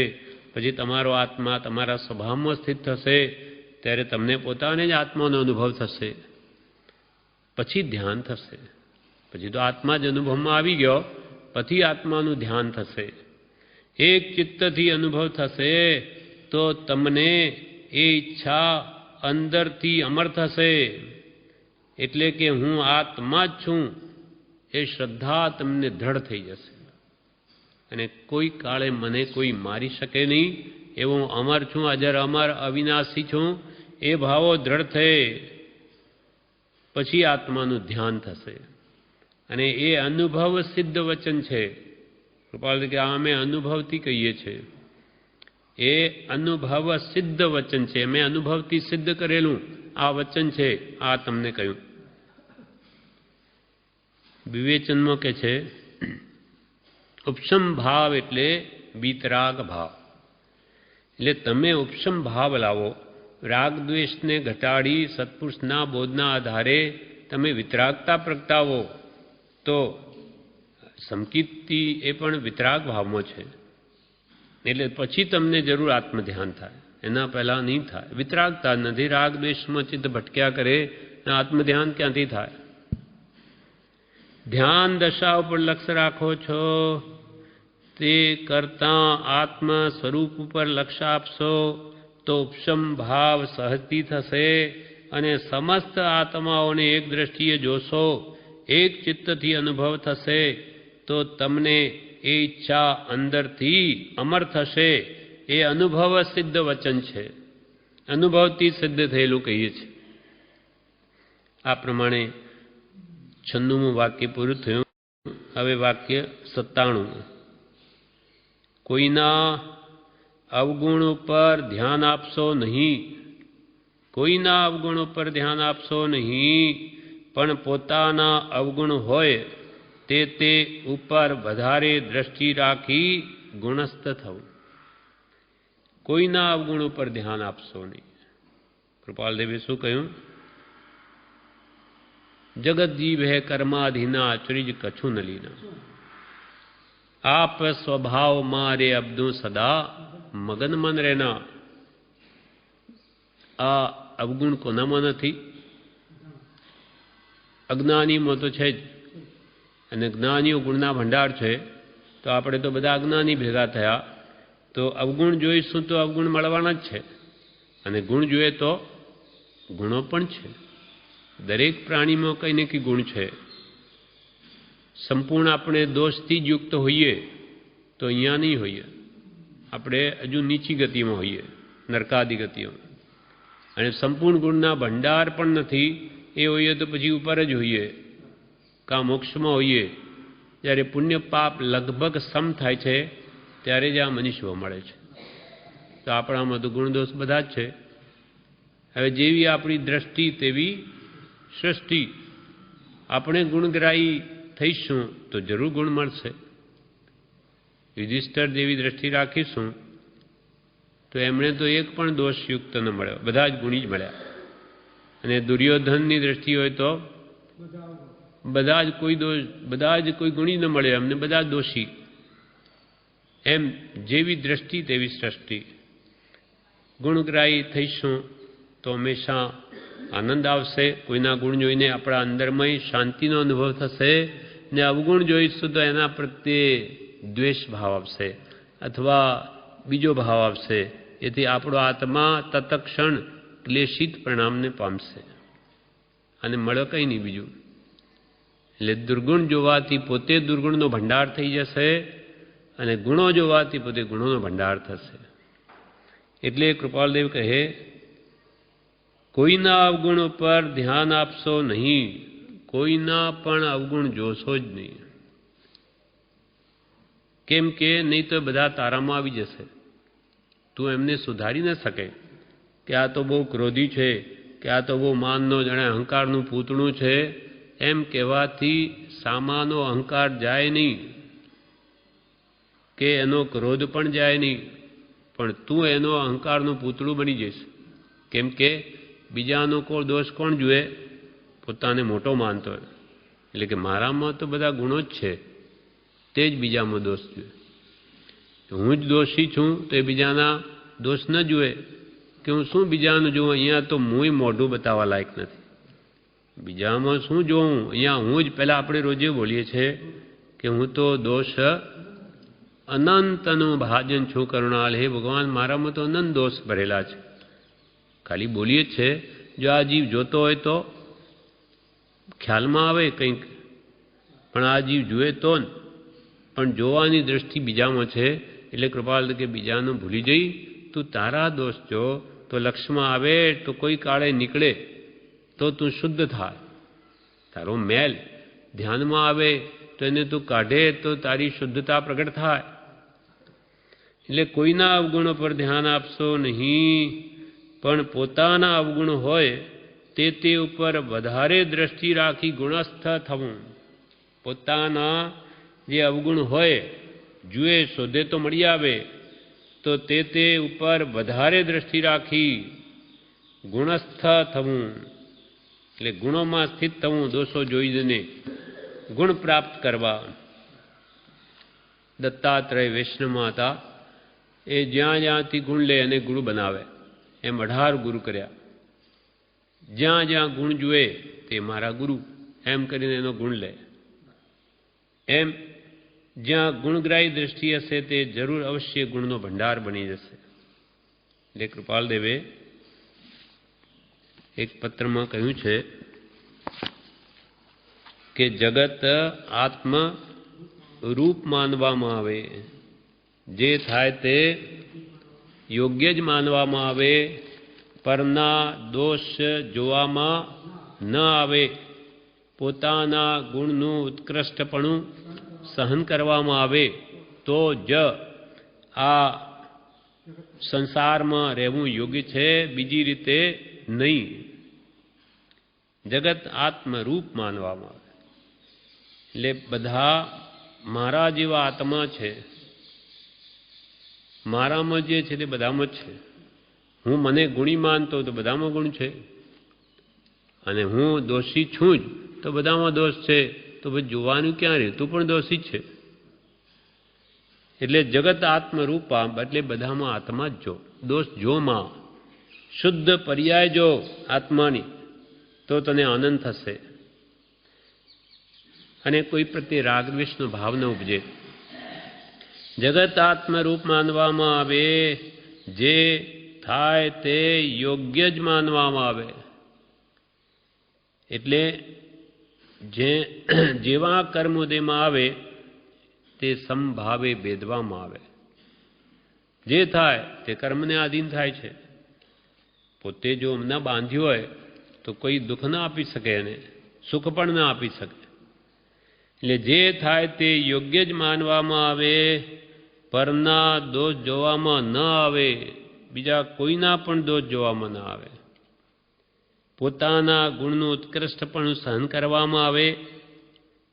Speaker 1: પછી તમારો આત્મા તમારા સ્વભાવમાં સ્થિત થશે, ત્યારે તમને પોતાને જ આત્માનો અનુભવ થશે. પછી ધ્યાન થશે. પછી તો આત્મા જ અનુભવમાં આવી ગયો, પછી આત્માનું ધ્યાન થશે. એક ચિત્તથી અનુભવ થશે તો તમને એ ઈચ્છા અંદરથી અમર થશે. એટલે કે હું આત્મા જ છું એ શ્રદ્ધા તમને દ્રઢ થઈ જશે અને કોઈ કાળે મને કોઈ મારી શકે નહીં, એવો હું અમર છું, અજર અમર અવિનાશી છું, એ ભાવો દ્રઢ થયે પછી આત્માનું ધ્યાન થશે. અને એ અનુભવ સિદ્ધ વચન છે. કૃપાલ કે આ અમે અનુભવથી કહીએ છીએ, એ અનુભવ સિદ્ધ વચન છે. મેં અનુભવથી સિદ્ધ કરેલું આ વચન છે. આ તમને કહ્યું. વિવેચનમાં કે છે ઉપશમ ભાવ એટલે વિતરાગ ભાવ. એટલે તમે ઉપશમ ભાવ લાવો, રાગ દ્વેષને ઘટાડી સત્પુરુષના બોધના આધારે તમે વિતરાગતા પ્રગટાવો તો સમકીર્તિ એ પણ વિતરાગ ભાવમાં છે. એટલે પછી તમને જરૂર આત્મધ્યાન થાય, એના પહેલાં નહીં થાય. વિતરાગતા નથી, રાગ દ્વેષમાં ચિત્ત ભટક્યા કરે, આત્મધ્યાન ક્યાંથી થાય? ધ્યાન દશા ઉપર લક્ષ્ય રાખો છો, તે કરતાં આત્મ સ્વરૂપ ઉપર લક્ષ્ય આપશો તો ઉપશમ ભાવ સહજથી થશે અને સમસ્ત આત્માઓને એક દ્રષ્ટિએ જોશો, એક ચિત્તથી અનુભવ થશે તો તમને એ ઈચ્છા અંદરથી અમર થશે. એ અનુભવ સિદ્ધ વચન છે, અનુભવથી સિદ્ધ થયેલું કહીએ છીએ. આ પ્રમાણે 96મું વાક્ય પૂરું થયું. હવે વાક્ય 97. કોઈના અવગુણ ઉપર ધ્યાન આપશો નહીં, કોઈના અવગુણ ઉપર ધ્યાન આપશો નહીં, પણ પોતાના અવગુણ હોય તે ઉપર વધારે દ્રષ્ટિ રાખી ગુણસ્થ થવું. કોઈના અવગુણ ઉપર ધ્યાન આપશો નહીં. કૃપાલદેવે શું કહ્યું? जगत जीव है कर्माधीना चरिज कछु न लीना। आप स्वभाव मारे अब्दो सदा मगन मन रहना। आ अवगुण कोनाમાં નથી? અજ્ઞાનીમાં તો છે જ, અને જ્ઞાનીઓ ગુણના ભંડાર છે. તો આપણે તો બધા અજ્ઞાની ભેગા થયા, તો અવગુણ જોઈશું તો અવગુણ મળવાના જ છે, અને ગુણ જોઈએ તો ગુણો પણ છે. દરેક પ્રાણીમાં કંઈ ને કંઈ ગુણ છે. સંપૂર્ણ આપણે દોષથી જ યુક્ત હોઈએ તો અહીંયા નહીં હોઈએ, આપણે હજુ નીચી ગતિમાં હોઈએ, નરકાદી ગતિઓમાં. અને સંપૂર્ણ ગુણના ભંડાર પણ નથી એ હોઈએ તો પછી ઉપર જ હોઈએ, કાં મોક્ષમાં હોઈએ. જ્યારે પુણ્ય પાપ લગભગ સમ થાય છે ત્યારે જ આ મનીષો મળે છે. તો આપણામાં તો ગુણદોષ બધા જ છે. હવે જેવી આપણી દ્રષ્ટિ તેવી સૃષ્ટિ. આપણે ગુણગ્રાહી થઈશું તો જરૂર ગુણ મળશે. યુધિષ્ઠિર જેવી દ્રષ્ટિ રાખીશું તો એમણે તો એક પણ દોષયુક્ત ન મળ્યો, બધા જ ગુણી જ મળ્યા. અને દુર્યોધનની દ્રષ્ટિ હોય તો બધા જ કોઈ ગુણી ન મળે, એમને બધા દોષી. એમ જેવી દ્રષ્ટિ તેવી સૃષ્ટિ. ગુણગ્રાહી થઈશું તો હંમેશા આનંદ આવશે. કોઈના ગુણ જોઈને આપણા અંદરમય શાંતિનો અનુભવ થશે, ને અવગુણ જોઈશું તો એના પ્રત્યે દ્વેષ ભાવ આવશે અથવા બીજો ભાવ આવશે. એથી આપણો આત્મા તત્ક્ષણ ક્લેશિત પરિણામને પામશે, અને મળે કંઈ નહીં બીજું. એટલે દુર્ગુણ જોવાથી પોતે દુર્ગુણનો ભંડાર થઈ જશે, અને ગુણો જોવાથી પોતે ગુણોનો ભંડાર થશે. એટલે કૃપાલદેવ કહે, કોઈના અવગુણ ઉપર ધ્યાન આપશો નહીં, કોઈના પણ અવગુણ જોશો જ નહીં. કેમ કે નહીં તો બધા તારામાં આવી જશે. તું એમને સુધારી ન શકે કે આ તો બહુ ક્રોધી છે, કે આ તો બહુ માનનો જાણે અહંકારનું પૂતળું છે. એમ કહેવાથી સામાનો અહંકાર જાય નહીં, કે એનો ક્રોધ પણ જાય નહીં, પણ તું એનો અહંકારનું પૂતળું બની જઈશ. કેમ કે બીજાનો કોઈ દોષ કોણ જુએ? પોતાને મોટો માનતો હોય. એટલે કે મારામાં તો બધા ગુણો જ છે, તે જ બીજામાં દોષ જુએ. હું જ દોષી છું તો એ બીજાના દોષ ન જુએ કે હું શું બીજાનું જોઉં? અહીંયા તો મુંય મોઢું બતાવવા લાયક નથી. બીજામાં શું જોઉં? અહીંયા હું જ પહેલાં આપણે રોજે બોલીએ છીએ કે હું તો દોષ અનંતનું ભાજન છું કરુણાલ. હે ભગવાન, મારામાં તો અનંત દોષ ભરેલા છે. ખાલી બોલીએ જ છે. જો આ જીવ જોતો હોય તો ખ્યાલમાં આવે કંઈક, પણ આ જીવ જુએ તો ને. પણ જોવાની દ્રષ્ટિ બીજામાં છે. એટલે કૃપાલ કે બીજાનું ભૂલી જઈ તું તારા દોષ જો, તો લક્ષમાં આવે તો કોઈ કાળે નીકળે તો તું શુદ્ધ થાય. તારો મેલ ધ્યાનમાં આવે તો એને તું કાઢે તો તારી શુદ્ધતા પ્રગટ થાય. એટલે કોઈના અવગુણો પર ધ્યાન આપશો નહીં, પણ પોતાના અવગુણ હોય તે ઉપર વધારે દ્રષ્ટિ રાખી ગુણસ્થ થવું. પોતાના જે અવગુણ હોય જુએ શોધે તો મળી આવે, તો તે ઉપર વધારે દ્રષ્ટિ રાખી ગુણસ્થ થવું. એટલે ગુણોમાં સ્થિત થવું, દોષો જોઈને ગુણ પ્રાપ્ત કરવા. દત્તાત્રેય વૈષ્ણવમાં હતા, એ જ્યાં જ્યાંથી ગુણ લે અને ગુરુ બનાવે. એમ 18 ગુરુ કર્યા. જ્યાં જ્યાં ગુણ જુએ તે મારા ગુરુ એમ કરીને એનો ગુણ લે. એમ જ્યાં ગુણગ્રાહી દ્રષ્ટિ હશે તે જરૂર અવશ્ય ગુણનો ભંડાર બની જશે. એટલે કૃપાલદેવે એક પત્રમાં કહ્યું છે કે જગત આત્મ રૂપ માનવામાં આવે, જે થાય તે યોગ્ય જ માનવામાં આવે, પરના દોષ જોવામાં ન આવે, પોતાના ગુણનું ઉત્કૃષ્ટપણું સહન કરવામાં આવે તો જ આ સંસારમાં રહેવું યોગ્ય છે, બીજી રીતે નહીં. જગત આત્મરૂપ માનવામાં આવે. એટલે બધા મારા જેવા આત્મા છે. મારામાં જે છે તે બધામાં જ છે. હું મને ગુણી માનતો તો બધામાં ગુણ છે, અને હું દોષી છું જ તો બધામાં દોષ છે, તો પછી જોવાનું ક્યાં રહ્યું? તું પણ દોષી જ છે. એટલે જગત આત્મરૂપા એટલે બધામાં આત્મા જ જો, દોષ જોમાં, શુદ્ધ પર્યાય જો આત્માની, તો તને આનંદ થશે અને કોઈ પ્રત્યે રાગ દ્વેષનો ભાવ ન ઉપજે. જગત આત્મરૂપ માનવામાં આવે, જે થાય તે યોગ્ય જ માનવામાં આવે. એટલે જેવા કર્મ ઉદયમાં આવે તે સમભાવે ભેદવામાં આવે. જે થાય તે કર્મને આધીન થાય છે. પોતે જો ન બાંધ્યું હોય તો કોઈ દુઃખ ના આપી શકે, એને સુખ પણ ના આપી શકે. એટલે જે થાય તે યોગ્ય જ માનવામાં આવે, પરના દોષ જોવામાં ન આવે, બીજા કોઈના પણ દોષ જોવામાં ન આવે. પોતાના ગુણનું ઉત્કૃષ્ટપણું સહન કરવામાં આવે.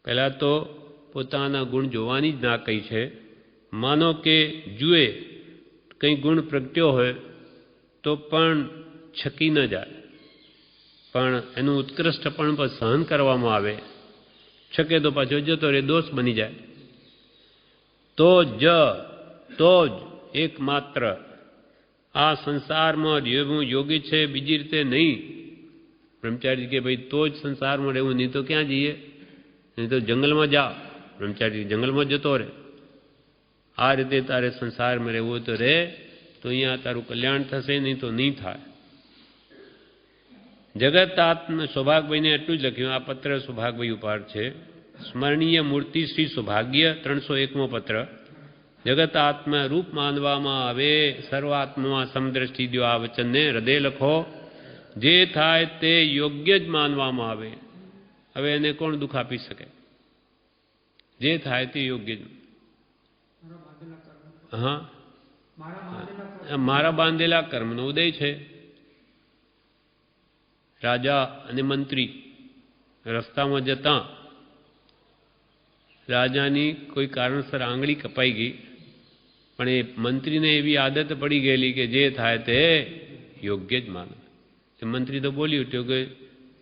Speaker 1: પહેલાં તો પોતાના ગુણ જોવાની જ ના કહી છે. માનો કે જુએ કંઈ ગુણ પ્રગટ્યો હોય તો પણ છકી ન જાય, પણ એનું ઉત્કૃષ્ટપણ પર સહન કરવામાં આવે. છકે તો પાછો જતો રહે, દોષ બની જાય. તો જ એકમાત્ર આ સંસારમાં રહેવું યોગ્ય છે, બીજી રીતે નહીં. બ્રહ્મચારી કે ભાઈ તો જ સંસારમાં રહેવું, નહીં તો ક્યાં જઈએ? નહીં તો જંગલમાં જા. બ્રહ્મચારી જંગલમાં જતો રહે. આ રીતે તારે સંસારમાં રહેવું તો રહે, તો અહીંયા તારું કલ્યાણ થશે, નહીં તો નહીં થાય. જગત આત્મ સૌભાગભાઈને એટલું જ લખ્યું. આ પત્ર સૌભાગભાઈ ઉપાડ છે. સ્મરણીય મૂર્તિ શ્રી સૌભાગ્ય 301મો પત્ર. જગત આત્મા રૂપ માનવામાં આવે, સર્વાત્મામાં સમદ્રષ્ટિ દો. આ વચનને હૃદય લખો. જે થાય તે યોગ્ય જ માનવામાં આવે. હવે એને કોણ દુઃખ આપી શકે? જે થાય તે યોગ્ય જ. હા, મારા બાંધેલા કર્મનો ઉદય છે. રાજા અને મંત્રી રસ્તામાં જતા રાજાની કોઈ કારણસર આંગળી કપાઈ ગઈ, પણ એ મંત્રીને એવી આદત પડી ગયેલી કે જે થાય તે યોગ્ય જ માનો. એ મંત્રી તો બોલી ઉઠ્યો કે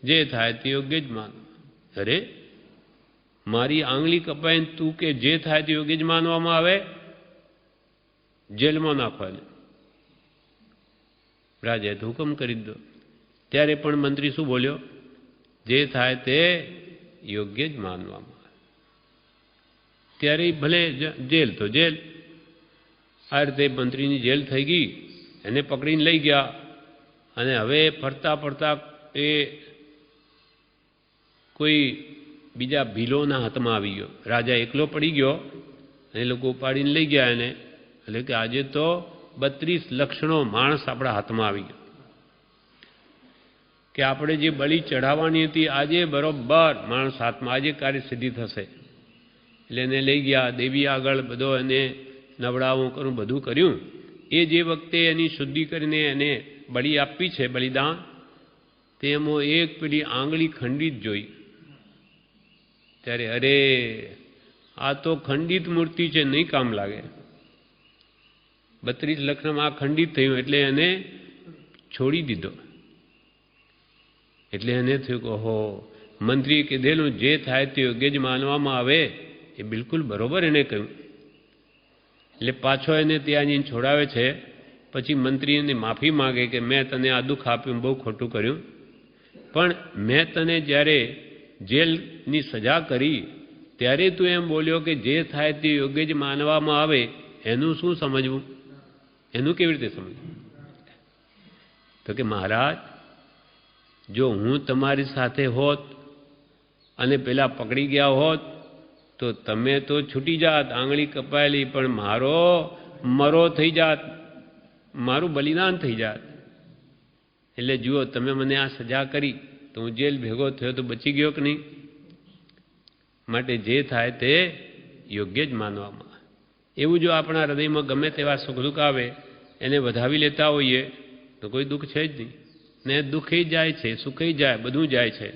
Speaker 1: જે થાય તે યોગ્ય જ માનો. અરે, મારી આંગળી કપાઈને તું કે જે થાય તે યોગ્ય જ માનવામાં આવે? જેલમાં નાખવાને. રાજાએ તો હુકમ કરી દીધો. ત્યારે પણ મંત્રી શું બોલ્યો? જે થાય તે યોગ્ય જ માનવામાં આવે. ત્યારે ભલે જેલ તો જેલ. આ રીતે મંત્રીની જેલ થઈ ગઈ. એને પકડીને લઈ ગયા અને હવે ફરતા ફરતા એ કોઈ બીજા ભીલોના હાથમાં આવી ગયો. રાજા એકલો પડી ગયો અને લોકો ઉપાડીને લઈ ગયા એને. એટલે કે આજે તો 32 લક્ષણો માણસ આપણા હાથમાં આવી ગયો કે આપણે જે બલિ ચઢાવવાની હતી આજે બરોબર માણસ હાથમાં, આજે કાર્યસિદ્ધિ થશે. એટલે એને લઈ ગયા દેવી આગળ, બધો એને નવડાવું કરું બધું કર્યું. એ જે વખતે એની શુદ્ધિ કરીને એને બલિ આપી છે, બલિદાન, તેમાં એક પેલી આંગળી ખંડિત જોઈ. ત્યારે અરે, આ તો ખંડિત મૂર્તિ છે, નહીં કામ લાગે. 32 લક્ષણમાં આ ખંડિત થયું એટલે એને છોડી દીધો. એટલે એને થયું કે ઓહો, મંત્રીએ કીધેલું જે થાય તે યોગ્ય જ માનવામાં આવે, એ બિલકુલ બરોબર એને કહ્યું. એટલે પાછો એને ત્યાં જઈને છોડાવે છે. પછી મંત્રી એને માફી માગે કે મેં તને આ દુઃખ આપ્યું, બહુ ખોટું કર્યું, પણ મેં તને જ્યારે જેલની સજા કરી ત્યારે તું એમ બોલ્યો કે જે થાય તે યોગ્ય જ માનવામાં આવે. એનું શું સમજવું? એનું કેવી રીતે સમજવું? તો કે મહારાજ, જો હું તમારી સાથે હોત અને પેલા પકડી ગયા હોત તો તમે તો છૂટી જાત, આંગળી કપાયેલી, પણ મારો મરો થઈ જાત, મારું બલિદાન થઈ જાત. એટલે જુઓ, તમે મને આ સજા કરી તો હું જેલ ભેગો થયો તો બચી ગયો કે નહીં? માટે જે થાય તે યોગ્ય જ માનવામાં. એવું જો આપણા હૃદયમાં ગમે તેવા સુખ દુઃખ આવે એને વધાવી લેતા હોઈએ તો કોઈ દુઃખ છે જ નહીં. ને દુઃખે જાય છે, સુખે જાય, બધું જાય છે.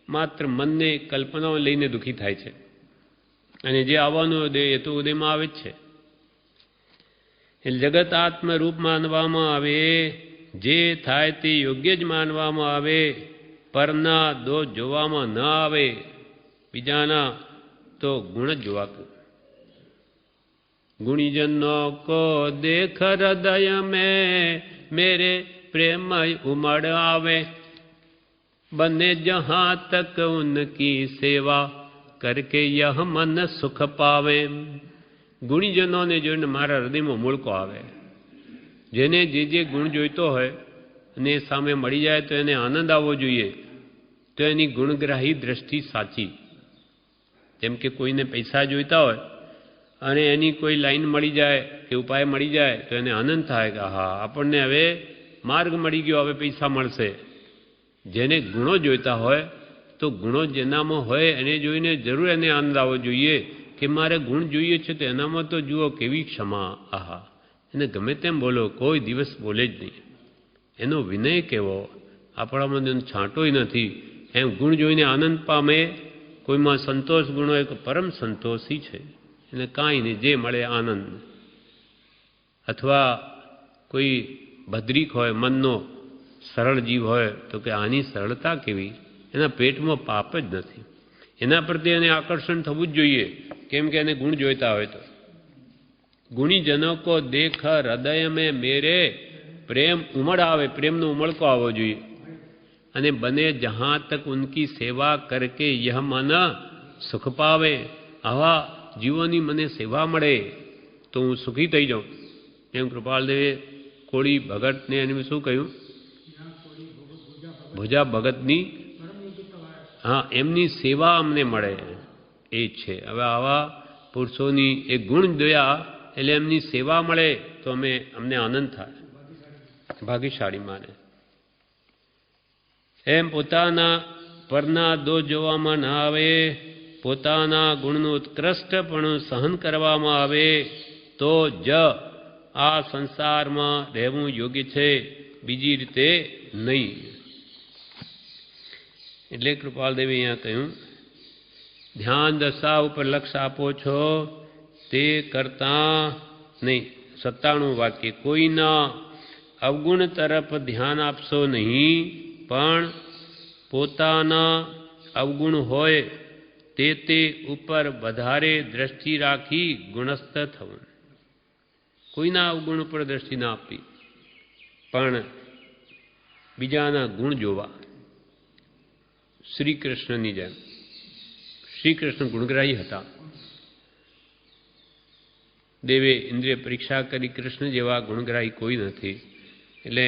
Speaker 1: માત્ર મનને કલ્પનાઓ લઈને દુઃખી થાય છે. અને જે આવવાનું ઉદય એ તો ઉદયમાં આવે જ છે. એટલે જગત આત્મરૂપ માનવામાં આવે, જે થાય તે યોગ્ય જ માનવામાં આવે. પરના દોષ જોવામાં ન આવે, બીજાના તો ગુણ જ જોવા. गुणीजनो को देख हृदय में मेरे प्रेम उमड़ आवे, बने जहाँ तक उनकी सेवा करके यह मन सुख पावे. ગુણીજનોને જોઈને મારા હૃદયમાં મૂળકો આવે. જેને જે ગુણ જોઈતો હોય અને એ સામે મળી જાય તો એને આનંદ આવવો જોઈએ, તો એની ગુણગ્રાહી દ્રષ્ટિ સાચી. જેમ કે કોઈને પૈસા જોઈતા હોય અને એની કોઈ લાઈન મળી જાય કે ઉપાય મળી જાય તો એને આનંદ થાય કે હા, આપણને હવે માર્ગ મળી ગયો, હવે પૈસા મળશે. જેને ગુણો જોઈતા હોય તો ગુણો જેનામાં હોય એને જોઈને જરૂર એને આનંદ આવવો જોઈએ કે મારે ગુણ જોઈએ છે, તો એનામાં તો જુઓ કેવી ક્ષમા. આહા, એને ગમે તેમ બોલો, કોઈ દિવસ બોલે જ નહીં. એનો વિનય કેવો, આપણામાં એનો છાંટોય નથી. એમ ગુણ જોઈને આનંદ પામે. કોઈમાં સંતોષ ગુણ હોય તો પરમ સંતોષી છે, એને કાંઈ નહીં, જે મળે આનંદ. અથવા કોઈ ભદ્રિક હોય, મનનો સરળ જીવ હોય તો કે આની સરળતા કેવી, એના પેટમાં પાપ જ નથી. એના પ્રત્યે એને આકર્ષણ થવું જ જોઈએ, કેમ કે એને ગુણ જોઈતા હોય તો. ગુણીજનો કો દેખ હૃદય મેં મેરે પ્રેમ ઉમળ આવે, પ્રેમનો ઉમળકો આવવો જોઈએ. અને બને જહાં તક ઉનકી સેવા કરકે યહ મન સુખ પાવે. આવા જીવોની મને સેવા મળે તો હું સુખી થઈ જાઉં. એમ કૃપાલદેવે કોળી ભગતને એને શું કહ્યું? ભોજા ભગતની, હા, એમની સેવા અમને મળે એ છે. હવે આવા પુરુષોની એ ગુણ જોયા એટલે એમની સેવા મળે તો અમને આનંદ થાય, ભાગ્યશાળી માને. એમ પોતાના પરના દોષ જોવામાં ના આવે, પોતાના ગુણનું ઉત્કૃષ્ટપણું સહન કરવામાં આવે તો જ આ સંસારમાં રહેવું યોગ્ય છે, બીજી રીતે નહીં. એટલે કૃપાલદેવે અહીંયા કહ્યું, ધ્યાન દશા ઉપર લક્ષ આપો છો તે કરતા નહીં. 97 વાક્ય, કોઈના અવગુણ તરફ ધ્યાન આપશો નહીં, પણ પોતાના અવગુણ હોય તે ઉપર વધારે દ્રષ્ટિ રાખી ગુણસ્થ થવું. કોઈના અવગુણ ઉપર દ્રષ્ટિ ના આપવી, પણ બીજાના ગુણ જોવા. શ્રી કૃષ્ણની જેમ. શ્રી કૃષ્ણ ગુણગ્રાહી હતા. દેવે ઇન્દ્રિય પરીક્ષા કરી, કૃષ્ણ જેવા ગુણગ્રાહી કોઈ નથી. એટલે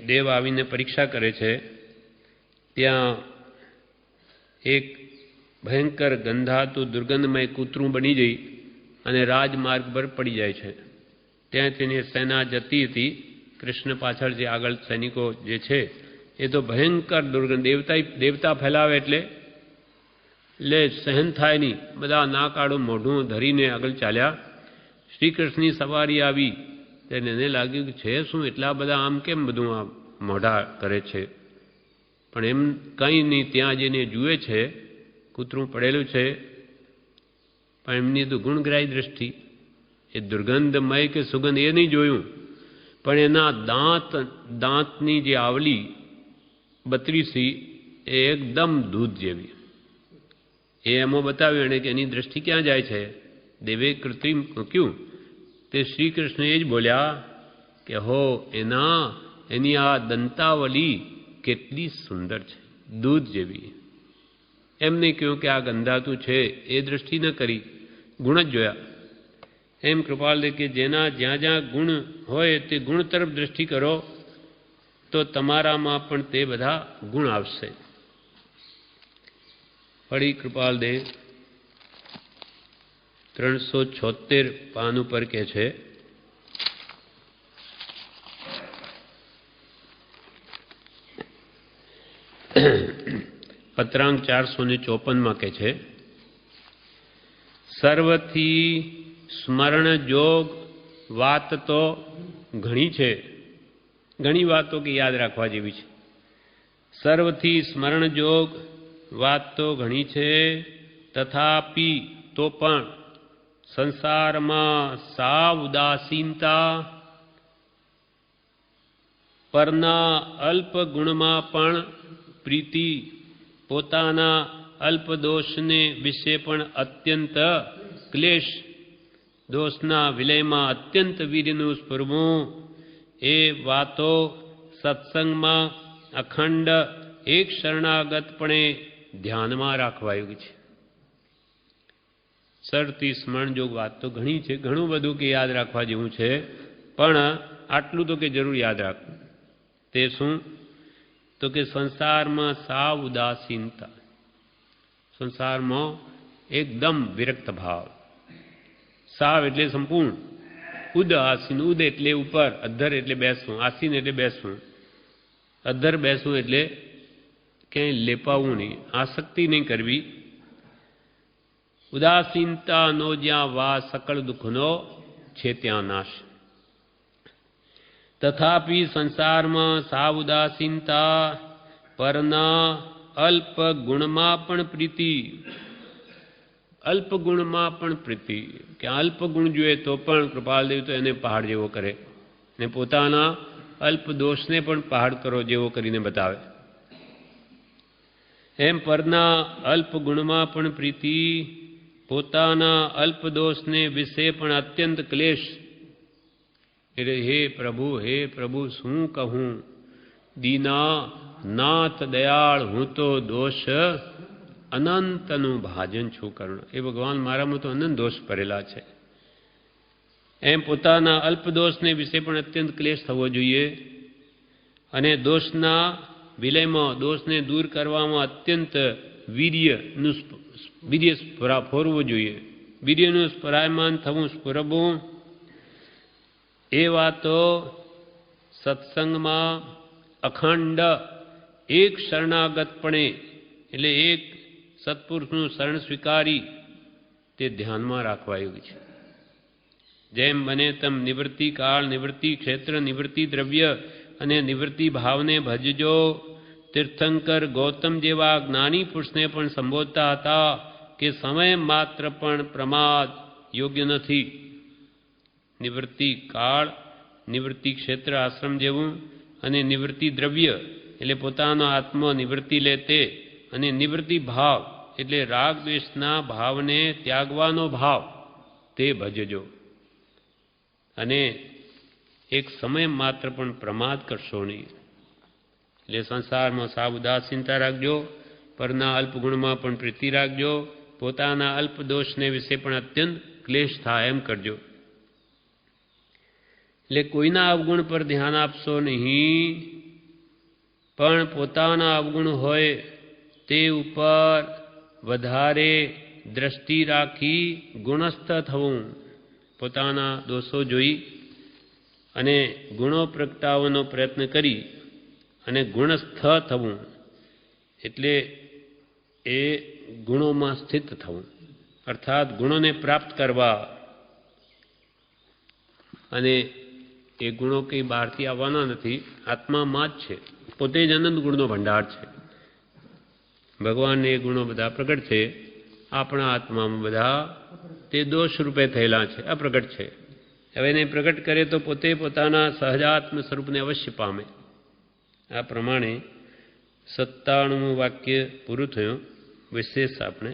Speaker 1: દેવ આવીને પરીક્ષા કરે છે. ત્યાં એક ભયંકર ગંધાતું દુર્ગંધમય કૂતરું બની જઈ અને રાજમાર્ગ પર પડી જાય છે. ત્યાં તેની સેના જતી હતી. કૃષ્ણ પાછળ જે આગળ સૈનિકો જે છે એ તો ભયંકર દુર્ગંધ, દેવતા ફેલાવે એટલે સહન થાય નહીં. બધા નાકાળું મોઢું ધરીને આગળ ચાલ્યા. શ્રી કૃષ્ણની સવારી આવી તેને એને લાગ્યું કે છે શું, એટલા બધા આમ કેમ બધું આ મોઢા કરે છે. પણ એમ કંઈ નહીં, ત્યાં જઈને જુએ છે કૂતરું પડેલું છે, પણ એમની તો ગુણગ્રાહી દ્રષ્ટિ, એ દુર્ગંધમય કે સુગંધ એ નહીં જોયું, પણ એના દાંતની જે આવલી 32 એ એકદમ દૂધ જેવી. એ એમાં બતાવ્યું એણે કે એની દ્રષ્ટિ ક્યાં જાય છે. દેવે કૃત્રિમ મૂક્યું તે શ્રી કૃષ્ણ એ જ બોલ્યા કે હો, એની આ દંતાવલી કેટલી સુંદર છે, દૂધ જેવી. એમને કહ્યું કે આ ગંધાતું છે એ દ્રષ્ટિ ન કરી, ગુણ જ જોયા. એમ કૃપાલ કે જેના જ્યાં જ્યાં ગુણ હોય તે ગુણ તરફ દ્રષ્ટિ કરો તો તમારામાં પણ તે બધા ગુણ આવશે. ફરી કૃપાલ દે 376 પાન ઉપર કે છે, પત્રાંક 454 કે છે, સર્વથી સ્મરણ જોગ વાત તો ઘણી છે. ઘણી વાતો કે યાદ રાખવા જેવી છે. સર્વથી સ્મરણ જોગ વાત તો ઘણી છે, તથાપી તો પણ સંસારમાં સાવ ઉદાસીનતા, પરના અલ્પ ગુણમાં પણ પ્રીતિ પોતાના અલ્પદોષને વિશે પણ અત્યંત ક્લેશ દોષના વિલયમાં અત્યંત વીર્યનું સ્ફુરવું એ વાતો સત્સંગમાં અખંડ એક શરણાગતપણે ધ્યાનમાં રાખવા યોગ્ય છે. સરતી સ્મરણ જોગ વાત તો ઘણી છે, ઘણું બધું કે યાદ રાખવા જેવું છે, પણ આટલું તો કે જરૂર યાદ રાખવું. તે શું? તો કે સંસારમાં સાવ ઉદાસીનતા, સંસારમાં એકદમ વિરક્ત ભાવ. સાવ એટલે સંપૂર્ણ, ઉદાસીન, ઉદ એટલે ઉપર, અધ્ધર એટલે બેસવું, આસીન એટલે બેસવું, અધ્ધર બેસવું એટલે ક્યાંય લેપાવું નહીં, આસક્તિ નહીં કરવી. ઉદાસીનતાનો જ્યાં વાસ સકળ દુઃખનો છે ત્યાં નાશ. તથાપિ સંસારમાં સાવ ઉદાસીનતા, પરના અલ્પ ગુણમાં પણ પ્રીતિ, અલ્પ ગુણમાં પણ પ્રીતિ, કે અલ્પ ગુણ જોઈએ તો પણ કૃપાલદેવ તો એને પહાડ જેવો કરે ને પોતાના અલ્પ દોષને પણ પહાડ કરો જેવો કરીને બતાવે. એમ પરના અલ્પ ગુણમાં પણ પ્રીતિ, પોતાના અલ્પ દોષને વિશે પણ અત્યંત ક્લેશ. એટલે હે પ્રભુ શું કહું, દીના નાથ દયાળ હું તો દોષ અનંતનું ભાજન છું કરુણ. એ ભગવાન મારામાં તો અનંત દોષ ભરેલા છે. એમ પોતાના અલ્પ દોષને વિશે પણ અત્યંત ક્લેશ થવો જોઈએ અને દોષના વિલયમાં દોષને દૂર કરવામાં અત્યંત વીર્ય ફોરવું જોઈએ. વીર્યનું સ્ફરાયમાન થવું, સ્ફુરવું. એ વાતો સત્સંગમાં અખંડ એક શરણાગતપણે એટલે એક સત્પુરુષનું શરણ સ્વીકારી તે ધ્યાનમાં રાખવા યોગ્ય છે. જેમ બને તેમ નિવૃત્તિ કાળ, નિવૃત્તિ ક્ષેત્ર, નિવૃત્તિ દ્રવ્ય અને નિવૃત્તિ ભાવને ભજજો. તીર્થંકર ગૌતમ જેવા જ્ઞાની પુરુષને પણ સંબોધતા હતા કે સમય માત્ર પણ પ્રમાદ યોગ્ય નથી. નિવૃત્તિ કાળ, નિવૃત્તિ ક્ષેત્ર આશ્રમ જેવું અને નિવૃત્તિ દ્રવ્ય એટલે પોતાનો આત્મા નિવૃત્તિ લે તે, અને નિવૃત્તિ ભાવ એટલે રાગ દ્વેષના ભાવને ત્યાગવાનો ભાવ તે ભજજો. અને એક સમય માત્ર પણ પ્રમાદ કરશો નહીં. એટલે સંસારમાં સાવ ઉદાસીનતા રાખજો, પરના અલ્પગુણમાં પણ પ્રીતિ રાખજો, પોતાના અલ્પ દોષને વિશે પણ અત્યંત ક્લેશ થાય એમ કરજો. એટલે કોઈના અવગુણ પર ધ્યાન આપશો નહીં, પણ પોતાના અવગુણ હોય તે ઉપર વધારે દ્રષ્ટિ રાખી ગુણસ્થ થવું. પોતાના દોષો જોઈ અને ગુણો પ્રગટાવવાનો પ્રયત્ન કરી અને ગુણસ્થ થવું એટલે એ ગુણોમાં સ્થિત થવું, અર્થાત ગુણોને પ્રાપ્ત કરવા. અને એ ગુણો કંઈ બહારથી આવવાના નથી, આત્મામાં જ છે. પોતે જ અનંત ગુણનો ભંડાર છે. ભગવાનને એ ગુણો બધા પ્રગટ છે, આપણા આત્મામાં બધા તે દોષ રૂપે થયેલા છે, અપ્રગટ છે. હવે એને પ્રગટ કરે તો પોતે પોતાના સહજાત્મ સ્વરૂપને અવશ્ય પામે. આ પ્રમાણે 97મું વાક્ય પૂરું થયું. વિશેષ આપણે